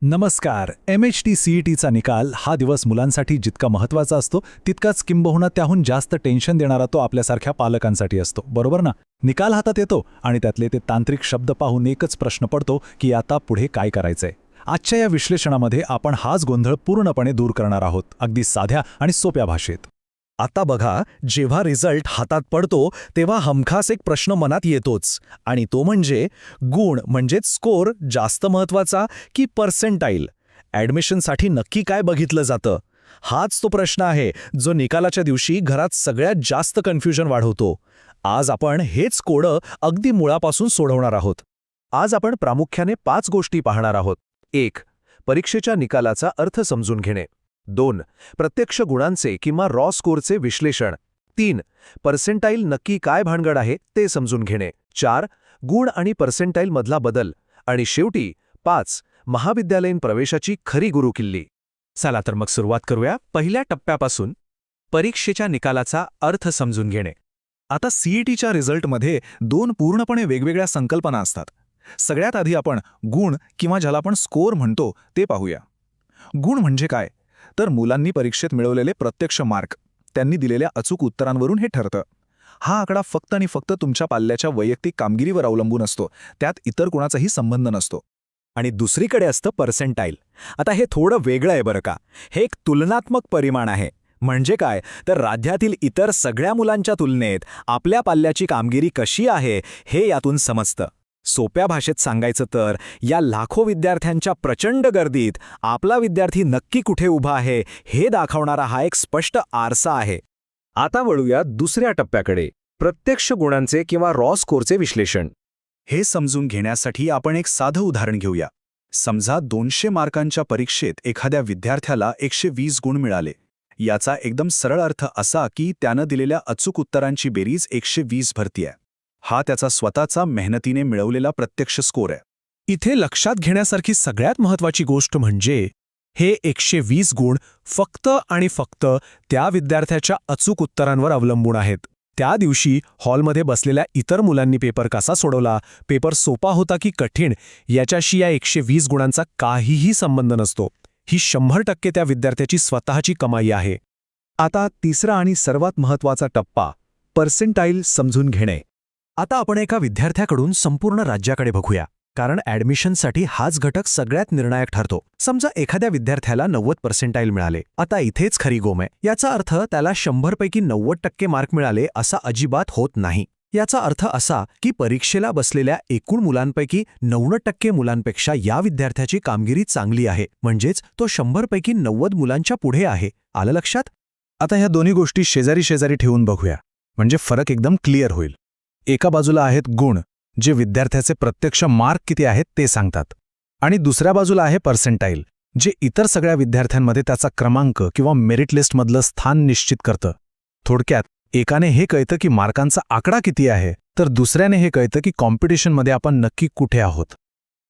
नमस्कार. MHT CETचा निकाल हा दिवस मुलांसाठी जितका महत्त्वाचा असतो तितकाच किंबहुना त्याहून जास्त टेन्शन देणारा तो आपल्यासारख्या पालकांसाठी असतो, बरोबर ना? निकाल हातात येतो आणि त्यातले ते तांत्रिक शब्द पाहून एकच प्रश्न पडतो की आता पुढे काय करायचंय. आजच्या या विश्लेषणामध्ये आपण हाच गोंधळ पूर्णपणे दूर करणार आहोत, अगदी साध्या आणि सोप्या भाषेत. आता बघा, जेव्हा रिझल्ट हातात पडतो तेव्हा हमखास एक प्रश्न मनात येतोच, आणि तो म्हणजे गुण म्हणजेच स्कोर जास्त महत्त्वाचा की पर्सेंटाईल. ॲडमिशनसाठी नक्की काय बघितलं जातं? हाच तो प्रश्न आहे जो निकालाच्या दिवशी घरात सगळ्यात जास्त कन्फ्युजन वाढवतो. आज आपण हेच कोडं अगदी मुळापासून सोडवणार आहोत. आज आपण प्रामुख्याने 5 गोष्टी पाहणार आहोत. 1. परीक्षेच्या निकालाचा अर्थ समजून घेणे. 2. प्रत्यक्ष गुणांचे किंवा रॉ स्कोरचे विश्लेषण. 3. पर्सेंटाईल नक्की काय भानगड आहे ते समजून घेणे. 4. गुण आणि पर्सेंटाईल मधला बदल. आणि शेवटी 5. महाविद्यालयीन प्रवेशाची खरी गुरुकिल्ली. चला तर मग सुरुवात करूया पहिल्या टप्प्यापासून, परीक्षेच्या निकालाचा अर्थ समजून घेणे. आता CETच्या रिझल्टमध्ये 2 पूर्णपणे वेगवेगळ्या संकल्पना असतात. सगळ्यात आधी आपण गुण किंवा ज्याला आपण स्कोर म्हणतो ते पाहूया. गुण म्हणजे काय? तर मुलांनी परीक्षेत मिळवलेले प्रत्यक्ष मार्क, त्यांनी दिलेल्या अचूक उत्तरांवरून हे ठरतं. हा आकडा फक्त आणि फक्त तुमच्या पाल्याच्या वैयक्तिक कामगिरीवर अवलंबून असतो, त्यात इतर कोणाचाही संबंध नसतो. आणि दुसरीकडे असतं पर्सेंटाईल. आता हे थोडं वेगळं आहे बरं का. हे एक तुलनात्मक परिमाण आहे. म्हणजे काय, तर राज्यातील इतर सगळ्या मुलांच्या तुलनेत आपल्या पाल्याची कामगिरी कशी आहे हे यातून समजतं. सोप्या भाषेत सांगायचं तर या लाखो विद्यार्थ्यांच्या प्रचंड गर्दीत आपला विद्यार्थी नक्की कुठे उभा आहे हे दाखवणारा हा एक स्पष्ट आरसा आहे. आता वळूया दुसऱ्या टप्प्याकडे, प्रत्यक्ष गुणांचे किंवा रॉ स्कोरचे विश्लेषण. हे समजून घेण्यासाठी आपण एक साधं उदाहरण घेऊया. समजा 200 मार्कांच्या परीक्षेत एखाद्या विद्यार्थ्याला 120 गुण मिळाले. याचा एकदम सरळ अर्थ असा की त्यानं दिलेल्या अचूक उत्तरांची बेरीज 120 भरतीये. हा त्याचा स्वतःचा मेहनतीने मिळवलेला प्रत्यक्ष स्कोर आहे. इथे लक्षात घेण्यासारखी सगळ्यात महत्त्वाची गोष्ट म्हणजे हे 120 गुण फक्त आणि फक्त त्या विद्यार्थ्याच्या अचूक उत्तरांवर अवलंबून आहेत. त्या दिवशी हॉलमध्ये बसलेल्या इतर मुलांनी पेपर कसा सोडवला, पेपर सोपा होता की कठीण, याच्याशी या 120 गुणांचा काहीही संबंध नसतो. ही 100% त्या विद्यार्थ्याची स्वतःची कमाई आहे. आता तिसरा आणि सर्वात महत्त्वाचा टप्पा, पर्सेंटाईल समजून घेणे. आता आपण एका विद्यार्थ्याकडून संपूर्ण राज्याकडे बघूया, कारण ॲडमिशनसाठी हाच घटक सगळ्यात निर्णायक ठरतो. समजा एखाद्या विद्यार्थ्याला 90% मिळाले. आता इथेच खरी गोम आहे. याचा अर्थ त्याला 100 पैकी 90% मार्क मिळाले असा अजिबात होत नाही. याचा अर्थ असा की परीक्षेला बसलेल्या एकूण मुलांपैकी 90% मुलांपेक्षा या विद्यार्थ्याची कामगिरी चांगली आहे. म्हणजेच तो 100 पैकी 90 मुलांच्या पुढे आहे. आलं लक्षात? आता ह्या दोन्ही गोष्टी शेजारी शेजारी ठेवून बघूया, म्हणजे फरक एकदम क्लिअर होईल. एका बाजूला आहेत गुण, जे विद्यार्थ्याचे प्रत्यक्ष मार्क किती आहेत ते सांगतात, आणि दुसऱ्या बाजूला आहे पर्सेंटाईल, जे इतर सगळ्या विद्यार्थ्यांमध्ये त्याचा क्रमांक किंवा मेरिट लिस्टमधलं स्थान निश्चित करतं. थोडक्यात, एकाने हे कळतं की मार्कांचा आकडा किती आहे, तर दुसऱ्याने हे कळतं की कॉम्पिटिशनमध्ये आपण नक्की कुठे आहोत.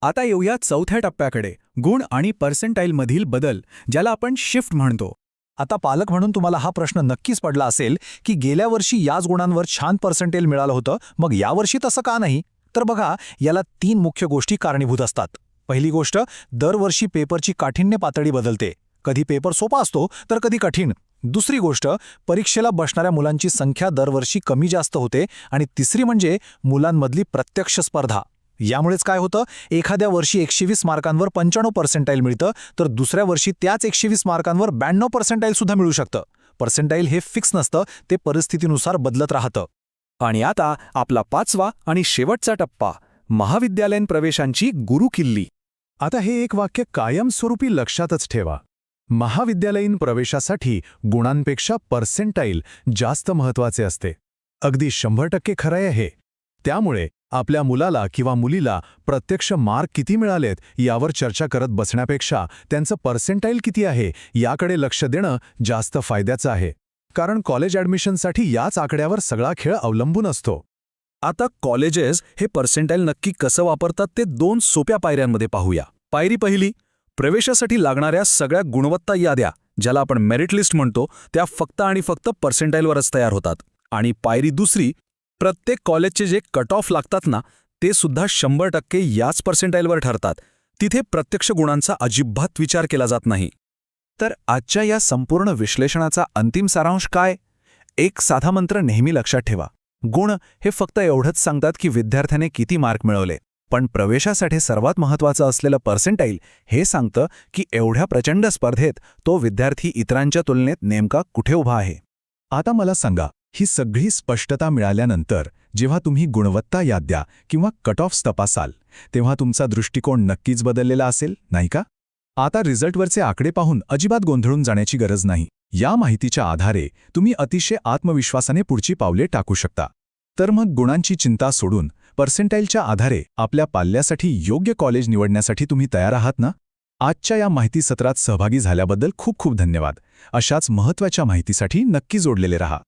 आता येऊया चौथ्या टप्प्याकडे, गुण आणि पर्सेंटाईलमधील बदल, ज्याला आपण शिफ्ट म्हणतो. आता पालक म्हणून तुम्हाला हा प्रश्न नक्कीच पडला असेल की गेल्या वर्षी याच गुणांवर छान पर्सेंटेल मिळालं होतं, मग यावर्षी तसं का नाही? तर बघा, याला 3 मुख्य गोष्टी कारणीभूत असतात. पहिली गोष्ट, दरवर्षी पेपरची काठिण्य पातळी बदलते. कधी पेपर सोपा असतो तर कधी कठीण. दुसरी गोष्ट, परीक्षेला बसणाऱ्या मुलांची संख्या दरवर्षी कमी जास्त होते. आणि तिसरी म्हणजे मुलांमधली प्रत्यक्ष स्पर्धा. यामुळेच काय होतं, एखाद्या वर्षी 120 मार्कांवर 95% मिळतं, तर दुसऱ्या वर्षी त्याच 120 मार्कांवर 92% सुद्धा मिळू शकतं. पर्सेंटाईल हे फिक्स नसतं, ते परिस्थितीनुसार बदलत राहतं. आणि आता आपला 5वा आणि शेवटचा टप्पा, महाविद्यालयीन प्रवेशांची गुरुकिल्ली. आता हे एक वाक्य कायमस्वरूपी लक्षातच ठेवा. महाविद्यालयीन प्रवेशासाठी गुणांपेक्षा पर्सेंटाईल जास्त महत्त्वाचे असते. अगदी 100% खरं आहे हे. त्यामुळे आपल्या मुलाला किंवा मुलीला प्रत्यक्ष मार्क किती मिळालेत यावर चर्चा करत बसण्यापेक्षा त्यांचं पर्सेंटाईल किती आहे याकडे लक्ष देणं जास्त फायद्याचं आहे. कारण कॉलेज ॲडमिशनसाठी याच आकड्यावर सगळा खेळ अवलंबून असतो. आता कॉलेजेस हे पर्सेंटाईल नक्की कसं वापरतात ते 2 सोप्या पायऱ्यांमध्ये पाहूया. पायरी पहिली, प्रवेशासाठी लागणाऱ्या सगळ्या गुणवत्ता याद्या, ज्याला आपण मेरिट लिस्ट म्हणतो, त्या फक्त आणि फक्त पर्सेंटाईलवरच तयार होतात. आणि पायरी दुसरी, प्रत्येक कॉलेजचे जे कट ऑफ लागतात ना, ते सुद्धा 100% याच पर्सेंटाईलवर ठरतात. तिथे प्रत्यक्ष गुणांचा अजिबात विचार केला जात नाही. तर आजच्या या संपूर्ण विश्लेषणाचा अंतिम सारांश काय? एक साधा मंत्र नेहमी लक्षात ठेवा. गुण हे फक्त एवढंच सांगतात की विद्यार्थ्याने किती मार्क मिळवले, पण प्रवेशासाठी सर्वात महत्त्वाचं असलेलं पर्सेंटाईल हे सांगतं की एवढ्या प्रचंड स्पर्धेत तो विद्यार्थी इतरांच्या तुलनेत नेमका कुठे उभा आहे. आता मला सांगा, ही सगळी स्पष्टता मिळाल्यानंतर जेव्हा तुम्ही गुणवत्ता याद्या किंवा कट ऑफ्स तपासाल तेव्हा तुमचा दृष्टिकोन नक्कीच बदललेला असेल, नाही का? आता रिझल्टवरचे आकडे पाहून अजिबात गोंधळून जाण्याची गरज नाही. या माहितीच्या आधारे तुम्ही अतिशय आत्मविश्वासाने पुढची पावले टाकू शकता. तर मग गुणांची चिंता सोडून पर्सेंटाईलच्या आधारे आपल्या पाल्यासाठी योग्य कॉलेज निवडण्यासाठी तुम्ही तयार आहात ना? आजच्या या माहिती सत्रात सहभागी झाल्याबद्दल खूप खूप धन्यवाद. अशाच महत्त्वाच्या माहितीसाठी नक्की जोडलेले रहा.